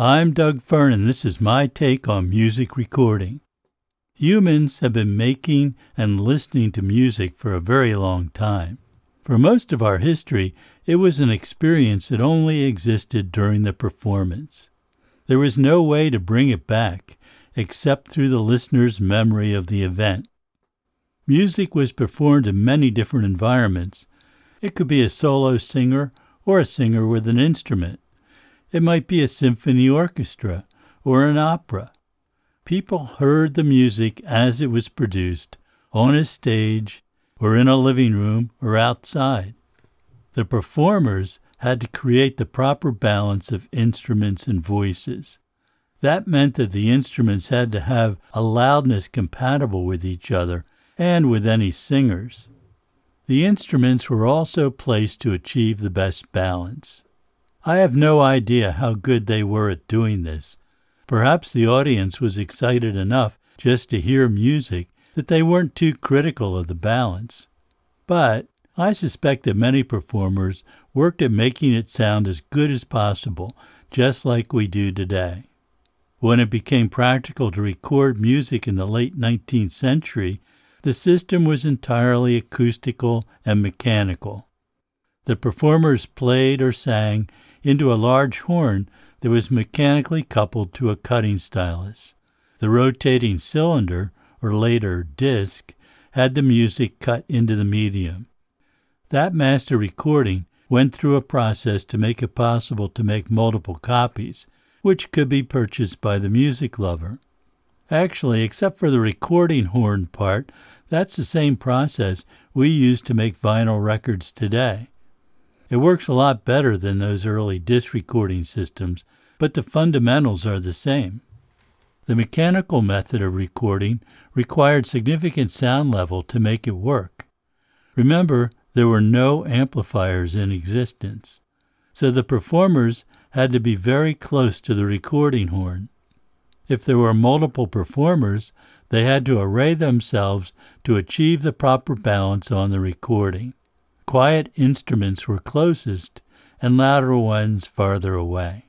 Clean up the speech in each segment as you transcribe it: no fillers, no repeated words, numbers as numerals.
I'm Doug Fern, and this is my take on music recording. Humans have been making and listening to music for a very long time. For most of our history, it was an experience that only existed during the performance. There was no way to bring it back except through the listener's memory of the event. Music was performed in many different environments. It could be a solo singer or a singer with an instrument. It might be a symphony orchestra or an opera. People heard the music as it was produced on a stage or in a living room or outside. The performers had to create the proper balance of instruments and voices. That meant that the instruments had to have a loudness compatible with each other and with any singers. The instruments were also placed to achieve the best balance. I have no idea how good they were at doing this. Perhaps the audience was excited enough just to hear music that they weren't too critical of the balance. But I suspect that many performers worked at making it sound as good as possible, just like we do today. When it became practical to record music in the late 19th century, the system was entirely acoustical and mechanical. The performers played or sang into a large horn that was mechanically coupled to a cutting stylus. The rotating cylinder, or later disc, had the music cut into the medium. That master recording went through a process to make it possible to make multiple copies, which could be purchased by the music lover. Actually, except for the recording horn part, that's the same process we use to make vinyl records today. It works a lot better than those early disc recording systems, but the fundamentals are the same. The mechanical method of recording required significant sound level to make it work. Remember, there were no amplifiers in existence, so the performers had to be very close to the recording horn. If there were multiple performers, they had to array themselves to achieve the proper balance on the recording. Quiet instruments were closest and louder ones farther away.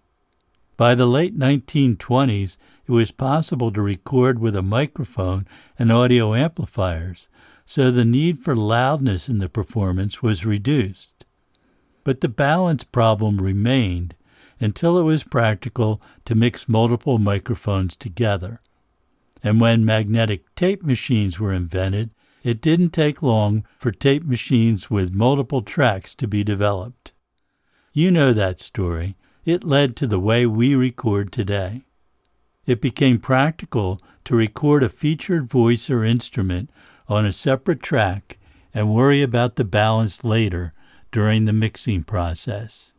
By the late 1920s, it was possible to record with a microphone and audio amplifiers, so the need for loudness in the performance was reduced. But the balance problem remained until it was practical to mix multiple microphones together. And when magnetic tape machines were invented, it didn't take long for tape machines with multiple tracks to be developed. You know that story. It led to the way we record today. It became practical to record a featured voice or instrument on a separate track and worry about the balance later during the mixing process.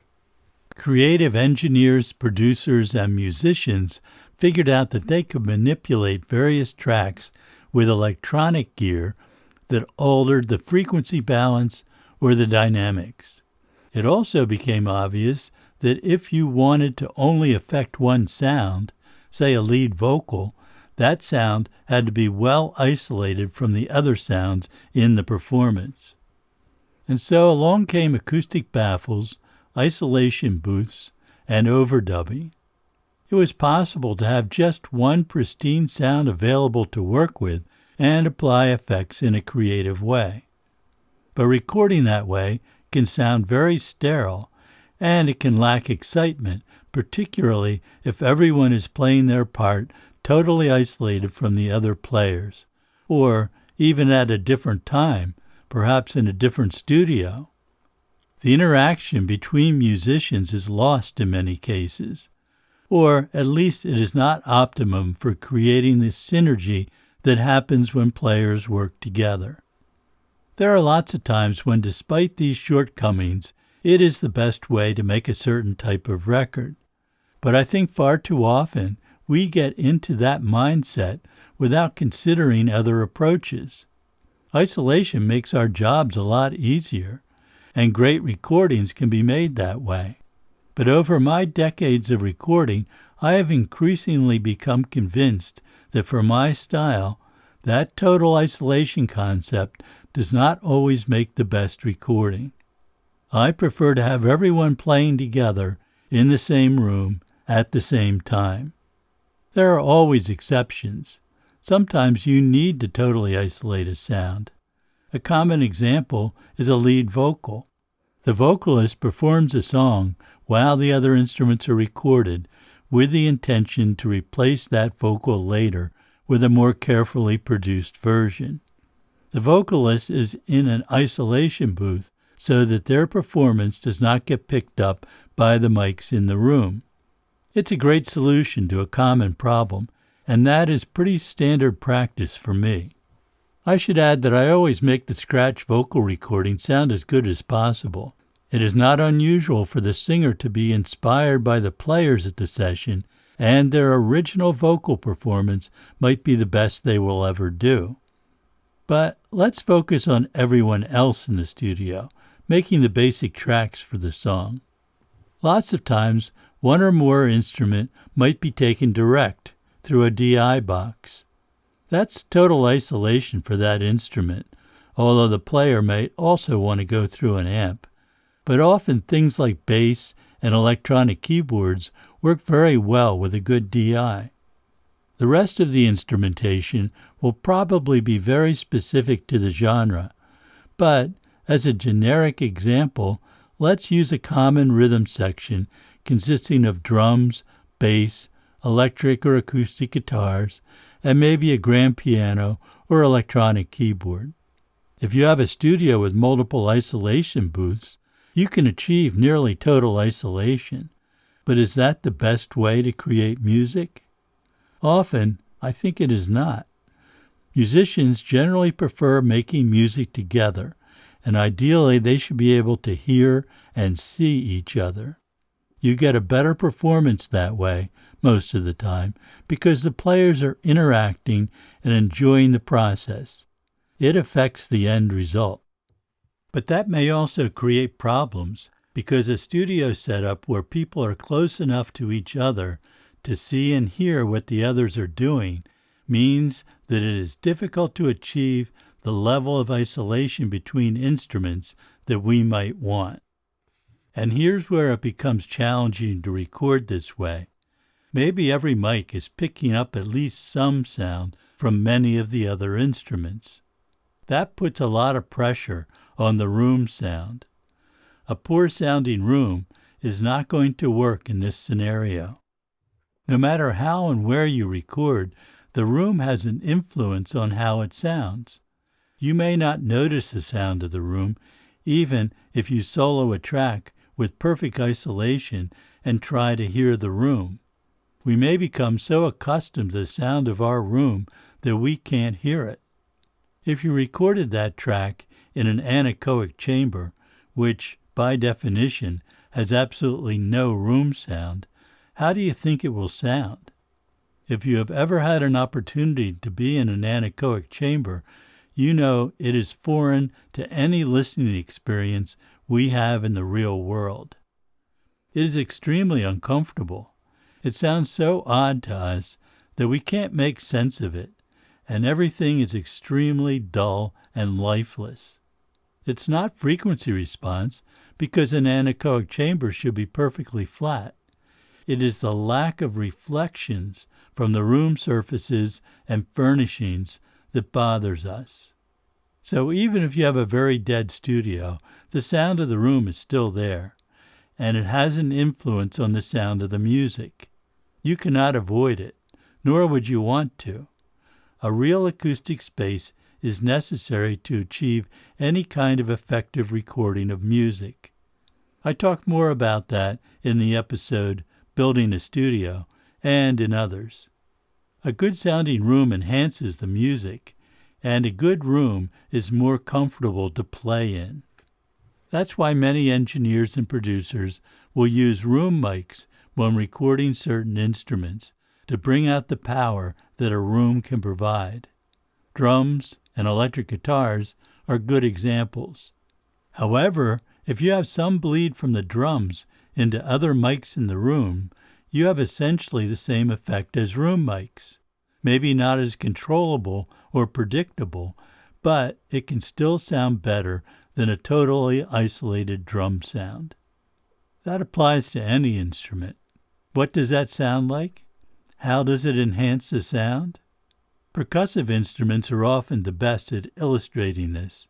Creative engineers, producers, and musicians figured out that they could manipulate various tracks with electronic gear that altered the frequency balance or the dynamics. It also became obvious that if you wanted to only affect one sound, say a lead vocal, that sound had to be well isolated from the other sounds in the performance. And so along came acoustic baffles, isolation booths, and overdubbing. It was possible to have just one pristine sound available to work with and apply effects in a creative way. But recording that way can sound very sterile, and it can lack excitement, particularly if everyone is playing their part totally isolated from the other players, or even at a different time, perhaps in a different studio. The interaction between musicians is lost in many cases, or at least it is not optimum for creating the synergy that happens when players work together. There are lots of times when, despite these shortcomings, it is the best way to make a certain type of record. But I think far too often we get into that mindset without considering other approaches. Isolation makes our jobs a lot easier, and great recordings can be made that way. But over my decades of recording, I have increasingly become convinced that for my style, that total isolation concept does not always make the best recording. I prefer to have everyone playing together in the same room at the same time. There are always exceptions. Sometimes you need to totally isolate a sound. A common example is a lead vocal. The vocalist performs a song while the other instruments are recorded with the intention to replace that vocal later with a more carefully produced version. The vocalist is in an isolation booth so that their performance does not get picked up by the mics in the room. It's a great solution to a common problem, and that is pretty standard practice for me. I should add that I always make the scratch vocal recording sound as good as possible. It is not unusual for the singer to be inspired by the players at the session, and their original vocal performance might be the best they will ever do. But let's focus on everyone else in the studio, making the basic tracks for the song. Lots of times, one or more instrument might be taken direct through a DI box. That's total isolation for that instrument, although the player may also want to go through an amp. But often things like bass and electronic keyboards work very well with a good DI. The rest of the instrumentation will probably be very specific to the genre, but as a generic example, let's use a common rhythm section consisting of drums, bass, electric or acoustic guitars, and maybe a grand piano or electronic keyboard. If you have a studio with multiple isolation booths, you can achieve nearly total isolation. But is that the best way to create music? Often, I think it is not. Musicians generally prefer making music together, and ideally they should be able to hear and see each other. You get a better performance that way most of the time because the players are interacting and enjoying the process. It affects the end result. But that may also create problems because a studio setup where people are close enough to each other to see and hear what the others are doing means that it is difficult to achieve the level of isolation between instruments that we might want. And here's where it becomes challenging to record this way. Maybe every mic is picking up at least some sound from many of the other instruments. That puts a lot of pressure on the room sound. A poor-sounding room is not going to work in this scenario. No matter how and where you record, the room has an influence on how it sounds. You may not notice the sound of the room, even if you solo a track with perfect isolation and try to hear the room. We may become so accustomed to the sound of our room that we can't hear it. If you recorded that track in an anechoic chamber, which, by definition, has absolutely no room sound, how do you think it will sound? If you have ever had an opportunity to be in an anechoic chamber, you know it is foreign to any listening experience we have in the real world. It is extremely uncomfortable. It sounds so odd to us that we can't make sense of it, and everything is extremely dull and lifeless. It's not frequency response, because an anechoic chamber should be perfectly flat. It is the lack of reflections from the room surfaces and furnishings that bothers us. So even if you have a very dead studio, the sound of the room is still there, and it has an influence on the sound of the music. You cannot avoid it, nor would you want to. A real acoustic space is necessary to achieve any kind of effective recording of music. I talk more about that in the episode Building a Studio and in others. A good sounding room enhances the music, and a good room is more comfortable to play in. That's why many engineers and producers will use room mics when recording certain instruments to bring out the power that a room can provide. Drums and electric guitars are good examples. However, if you have some bleed from the drums into other mics in the room, you have essentially the same effect as room mics. Maybe not as controllable or predictable, but it can still sound better than a totally isolated drum sound. That applies to any instrument. What does that sound like? How does it enhance the sound? Percussive instruments are often the best at illustrating this.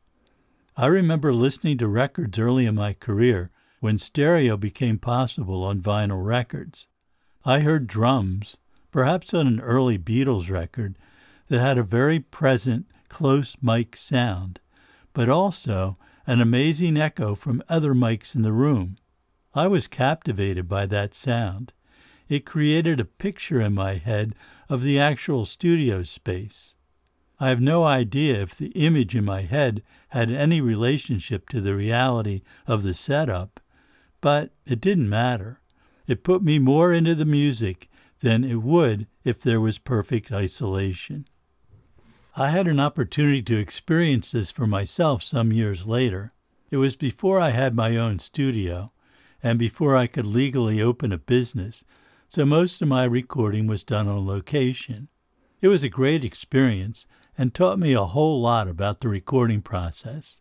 I remember listening to records early in my career when stereo became possible on vinyl records. I heard drums, perhaps on an early Beatles record, that had a very present, close mic sound, but also an amazing echo from other mics in the room. I was captivated by that sound. It created a picture in my head of the actual studio space. I have no idea if the image in my head had any relationship to the reality of the setup, but it didn't matter. It put me more into the music than it would if there was perfect isolation. I had an opportunity to experience this for myself some years later. It was before I had my own studio and before I could legally open a business, so most of my recording was done on location. It was a great experience and taught me a whole lot about the recording process.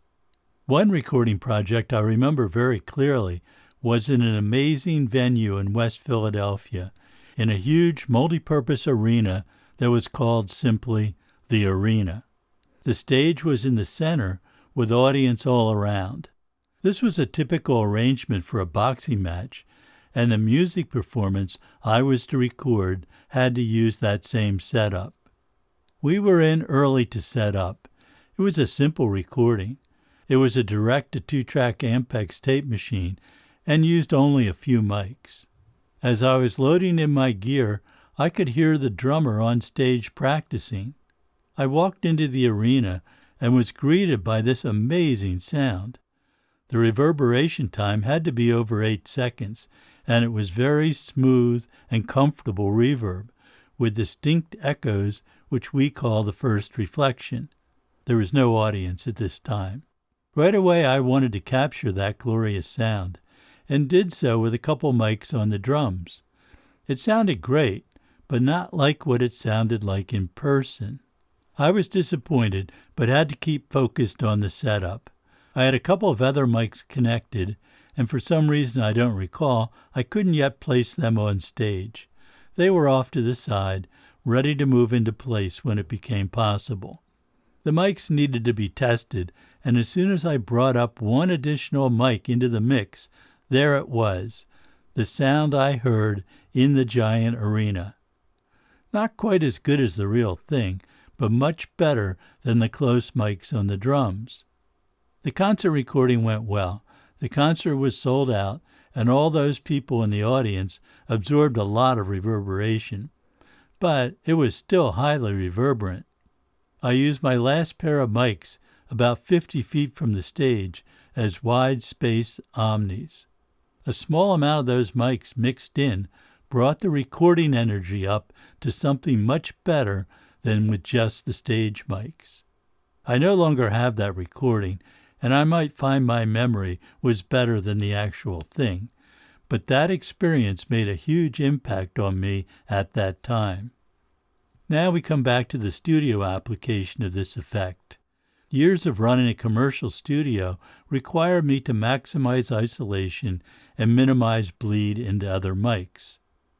One recording project I remember very clearly was in an amazing venue in West Philadelphia, in a huge multi-purpose arena that was called simply the Arena. The stage was in the center with audience all around. This was a typical arrangement for a boxing match, and the music performance I was to record had to use that same setup. We were in early to set up. It was a simple recording. It was a direct to 2-track Ampex tape machine and used only a few mics. As I was loading in my gear, I could hear the drummer on stage practicing. I walked into the arena and was greeted by this amazing sound. The reverberation time had to be over 8 seconds, and it was very smooth and comfortable reverb, with distinct echoes which we call the first reflection. There was no audience at this time. Right away I wanted to capture that glorious sound, and did so with a couple mics on the drums. It sounded great, but not like what it sounded like in person. I was disappointed, but had to keep focused on the setup. I had a couple of other mics connected, and for some reason I don't recall, I couldn't yet place them on stage. They were off to the side, ready to move into place when it became possible. The mics needed to be tested, and as soon as I brought up one additional mic into the mix, there it was, the sound I heard in the giant arena. Not quite as good as the real thing, but much better than the close mics on the drums. The concert recording went well. The concert was sold out, and all those people in the audience absorbed a lot of reverberation, but it was still highly reverberant. I used my last pair of mics about 50 feet from the stage as wide-space omnis. A small amount of those mics mixed in brought the recording energy up to something much better than with just the stage mics. I no longer have that recording, and I might find my memory was better than the actual thing, but that experience made a huge impact on me at that time. Now we come back to the studio application of this effect. Years of running a commercial studio required me to maximize isolation and minimize bleed into other mics.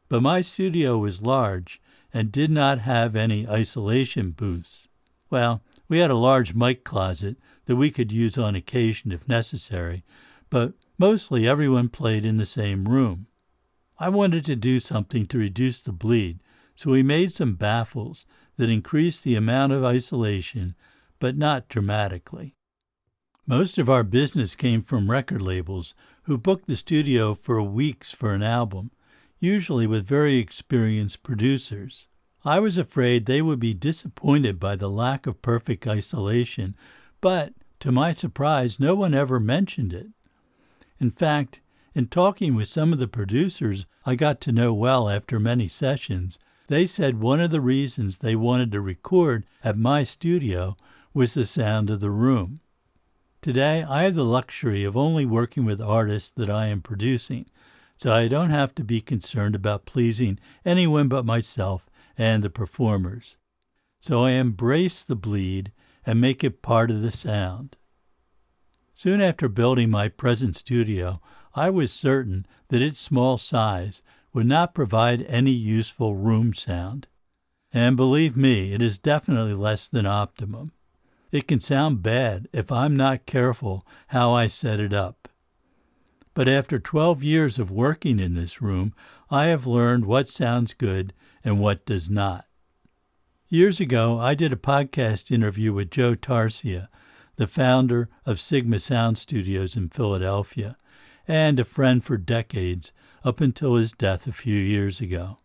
But my studio was large and did not have any isolation booths. Well, we had a large mic closet that we could use on occasion if necessary, but mostly everyone played in the same room. I wanted to do something to reduce the bleed, so we made some baffles that increased the amount of isolation, but not dramatically. Most of our business came from record labels who booked the studio for weeks for an album, usually with very experienced producers. I was afraid they would be disappointed by the lack of perfect isolation, but to my surprise, no one ever mentioned it. In fact, in talking with some of the producers I got to know well after many sessions, they said one of the reasons they wanted to record at my studio was the sound of the room. Today, I have the luxury of only working with artists that I am producing, so I don't have to be concerned about pleasing anyone but myself and the performers. So I embrace the bleed and make it part of the sound. Soon after building my present studio, I was certain that its small size, would not provide any useful room sound. And believe me, it is definitely less than optimum. It can sound bad if I'm not careful how I set it up. But after 12 years of working in this room, I have learned what sounds good and what does not. Years ago, I did a podcast interview with Joe Tarsia, the founder of Sigma Sound Studios in Philadelphia, and a friend for decades up until his death a few years ago.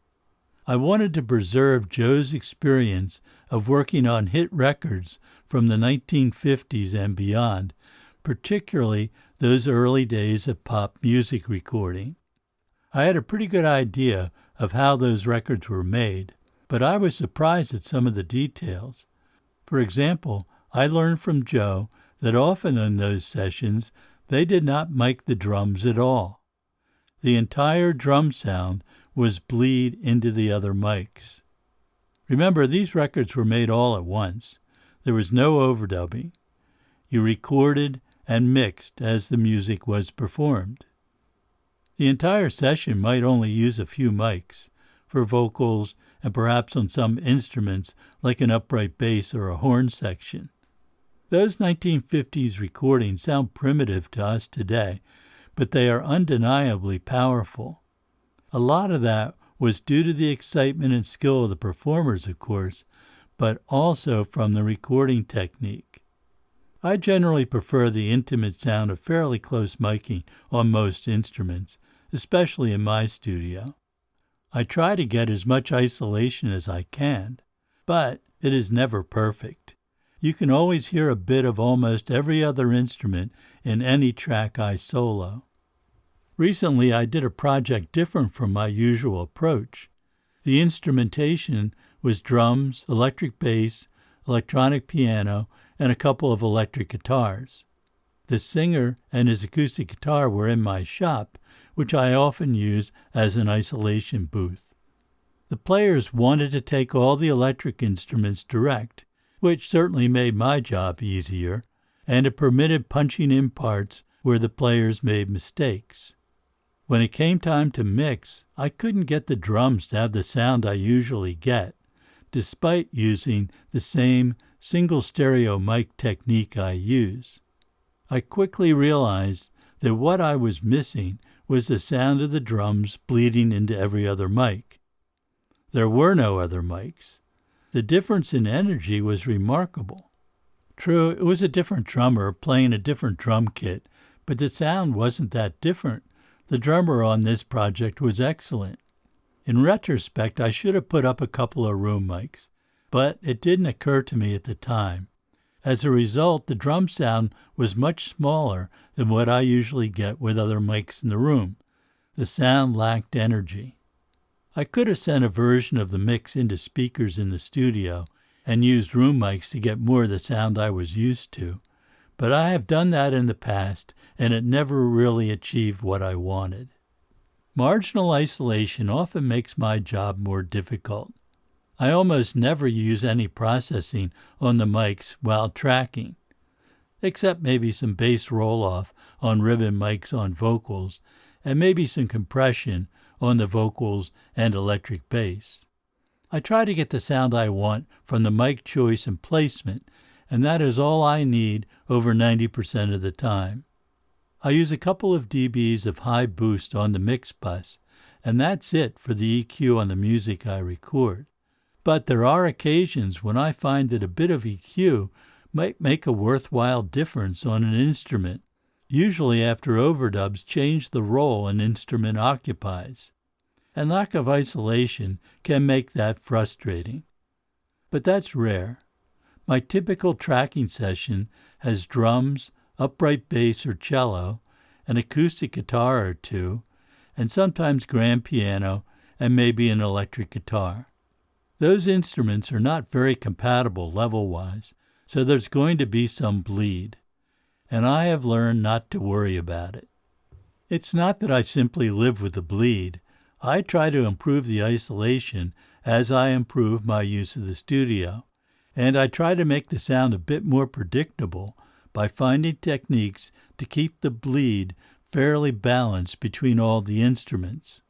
I wanted to preserve Joe's experience of working on hit records from the 1950s and beyond, particularly those early days of pop music recording. I had a pretty good idea of how those records were made, but I was surprised at some of the details. For example, I learned from Joe that often in those sessions they did not mic the drums at all. The entire drum sound was bleed into the other mics. Remember, these records were made all at once. There was no overdubbing. You recorded and mixed as the music was performed. The entire session might only use a few mics for vocals and perhaps on some instruments like an upright bass or a horn section. Those 1950s recordings sound primitive to us today, but they are undeniably powerful. A lot of that was due to the excitement and skill of the performers, of course, but also from the recording technique. I generally prefer the intimate sound of fairly close miking on most instruments, especially in my studio. I try to get as much isolation as I can, but it is never perfect. You can always hear a bit of almost every other instrument in any track I solo. Recently, I did a project different from my usual approach. The instrumentation was drums, electric bass, electronic piano, and a couple of electric guitars. The singer and his acoustic guitar were in my shop, which I often use as an isolation booth. The players wanted to take all the electric instruments direct, which certainly made my job easier, and it permitted punching in parts where the players made mistakes. When it came time to mix, I couldn't get the drums to have the sound I usually get, despite using the same single stereo mic technique I use. I quickly realized that what I was missing was the sound of the drums bleeding into every other mic. There were no other mics. The difference in energy was remarkable. True, it was a different drummer playing a different drum kit, but the sound wasn't that different. The drummer on this project was excellent. In retrospect, I should have put up a couple of room mics, but it didn't occur to me at the time. As a result, the drum sound was much smaller than what I usually get with other mics in the room. The sound lacked energy. I could have sent a version of the mix into speakers in the studio and used room mics to get more of the sound I was used to, but I have done that in the past, and it never really achieved what I wanted. Marginal isolation often makes my job more difficult. I almost never use any processing on the mics while tracking, except maybe some bass roll-off on ribbon mics on vocals, and maybe some compression on the vocals and electric bass. I try to get the sound I want from the mic choice and placement, and that is all I need over 90% of the time. I use a couple of dBs of high boost on the mix bus, and that's it for the EQ on the music I record. But there are occasions when I find that a bit of EQ might make a worthwhile difference on an instrument, usually after overdubs change the role an instrument occupies, and lack of isolation can make that frustrating. But that's rare. My typical tracking session has drums, upright bass or cello, an acoustic guitar or two, and sometimes grand piano and maybe an electric guitar. Those instruments are not very compatible level-wise, so there's going to be some bleed, and I have learned not to worry about it. It's not that I simply live with the bleed. I try to improve the isolation as I improve my use of the studio, and I try to make the sound a bit more predictable by finding techniques to keep the bleed fairly balanced between all the instruments.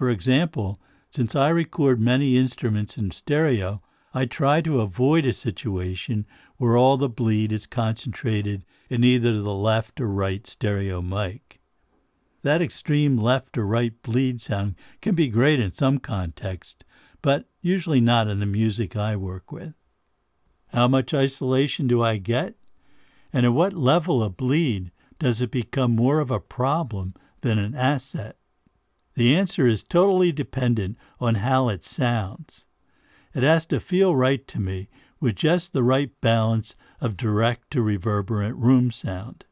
For example, since I record many instruments in stereo, I try to avoid a situation where all the bleed is concentrated in either the left or right stereo mic. That extreme left or right bleed sound can be great in some context, but usually not in the music I work with. How much isolation do I get? And at what level of bleed does it become more of a problem than an asset? The answer is totally dependent on how it sounds. It has to feel right to me with just the right balance of direct to reverberant room sound.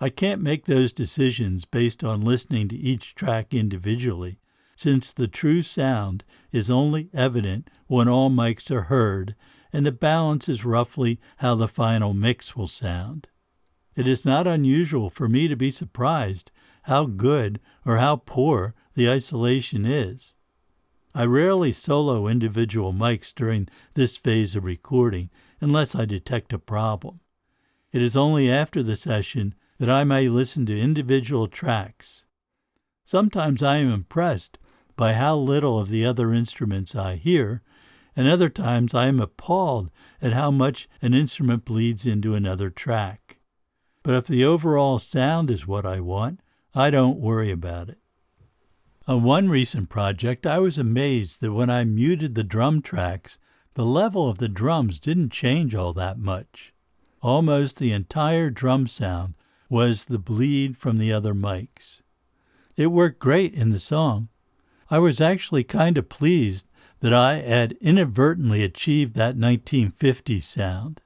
I can't make those decisions based on listening to each track individually, since the true sound is only evident when all mics are heard, and the balance is roughly how the final mix will sound. It is not unusual for me to be surprised how good or how poor the isolation is. I rarely solo individual mics during this phase of recording unless I detect a problem. It is only after the session that I may listen to individual tracks. Sometimes I am impressed by how little of the other instruments I hear, and other times I am appalled at how much an instrument bleeds into another track. But if the overall sound is what I want, I don't worry about it. On one recent project, I was amazed that when I muted the drum tracks, the level of the drums didn't change all that much. Almost the entire drum sound was the bleed from the other mics. It worked great in the song. I was actually kind of pleased that I had inadvertently achieved that 1950s sound.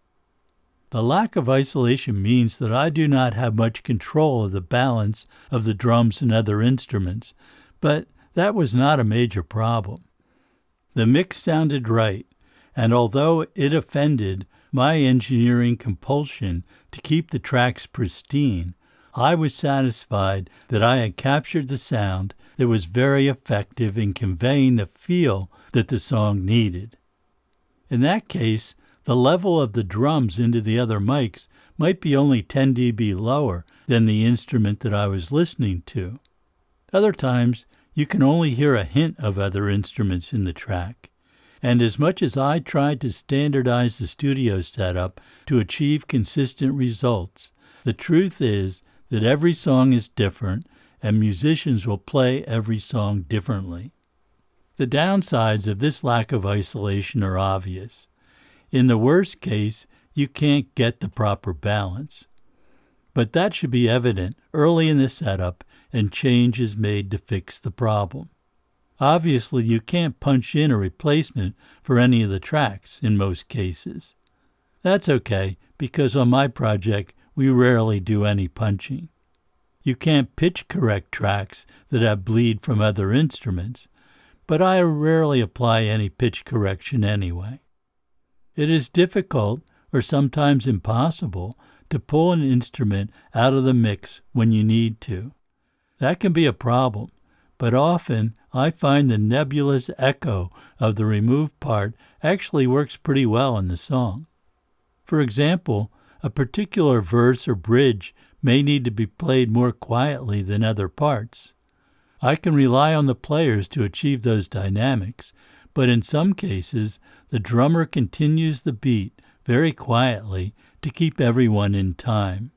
The lack of isolation means that I do not have much control of the balance of the drums and other instruments, but that was not a major problem. The mix sounded right, and although it offended my engineering compulsion to keep the tracks pristine, I was satisfied that I had captured the sound that was very effective in conveying the feel that the song needed. In that case, the level of the drums into the other mics might be only 10 dB lower than the instrument that I was listening to. Other times, you can only hear a hint of other instruments in the track. And as much as I tried to standardize the studio setup to achieve consistent results, the truth is that every song is different and musicians will play every song differently. The downsides of this lack of isolation are obvious. In the worst case, you can't get the proper balance. But that should be evident early in the setup, and change is made to fix the problem. Obviously, you can't punch in a replacement for any of the tracks in most cases. That's okay, because on my project, we rarely do any punching. You can't pitch correct tracks that have bleed from other instruments, but I rarely apply any pitch correction anyway. It is difficult, or sometimes impossible, to pull an instrument out of the mix when you need to. That can be a problem, but often I find the nebulous echo of the removed part actually works pretty well in the song. For example, a particular verse or bridge may need to be played more quietly than other parts. I can rely on the players to achieve those dynamics, but in some cases, the drummer continues the beat very quietly to keep everyone in time.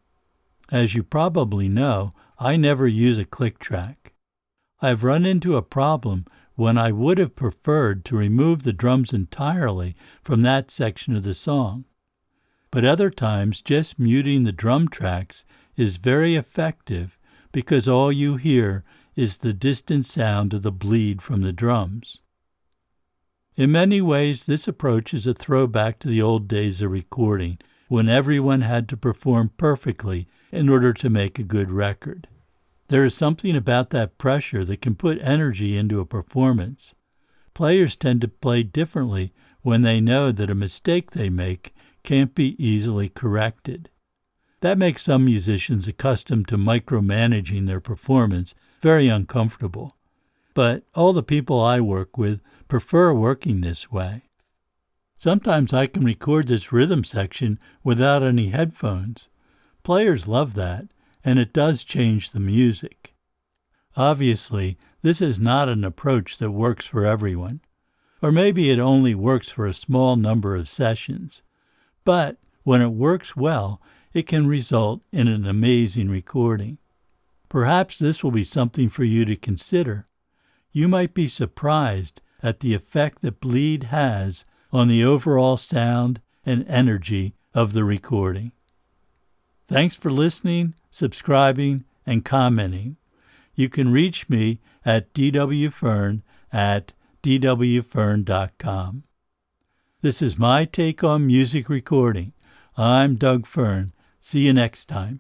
As you probably know, I never use a click track. I've run into a problem when I would have preferred to remove the drums entirely from that section of the song. But other times, just muting the drum tracks is very effective because all you hear is the distant sound of the bleed from the drums. In many ways, this approach is a throwback to the old days of recording, when everyone had to perform perfectly in order to make a good record. There is something about that pressure that can put energy into a performance. Players tend to play differently when they know that a mistake they make can't be easily corrected. That makes some musicians accustomed to micromanaging their performance very uncomfortable. But all the people I work with prefer working this way. Sometimes I can record this rhythm section without any headphones. Players love that, and it does change the music. Obviously, This is not an approach that works for everyone, or maybe it only works for a small number of sessions. But when it works well, it can result in an amazing recording. Perhaps this will be something for you to consider. You might be surprised at the effect that bleed has on the overall sound and energy of the recording. Thanks for listening, subscribing, and commenting. You can reach me at dwfern@dwfern.com. This is my take on music recording. I'm Doug Fern. See you next time.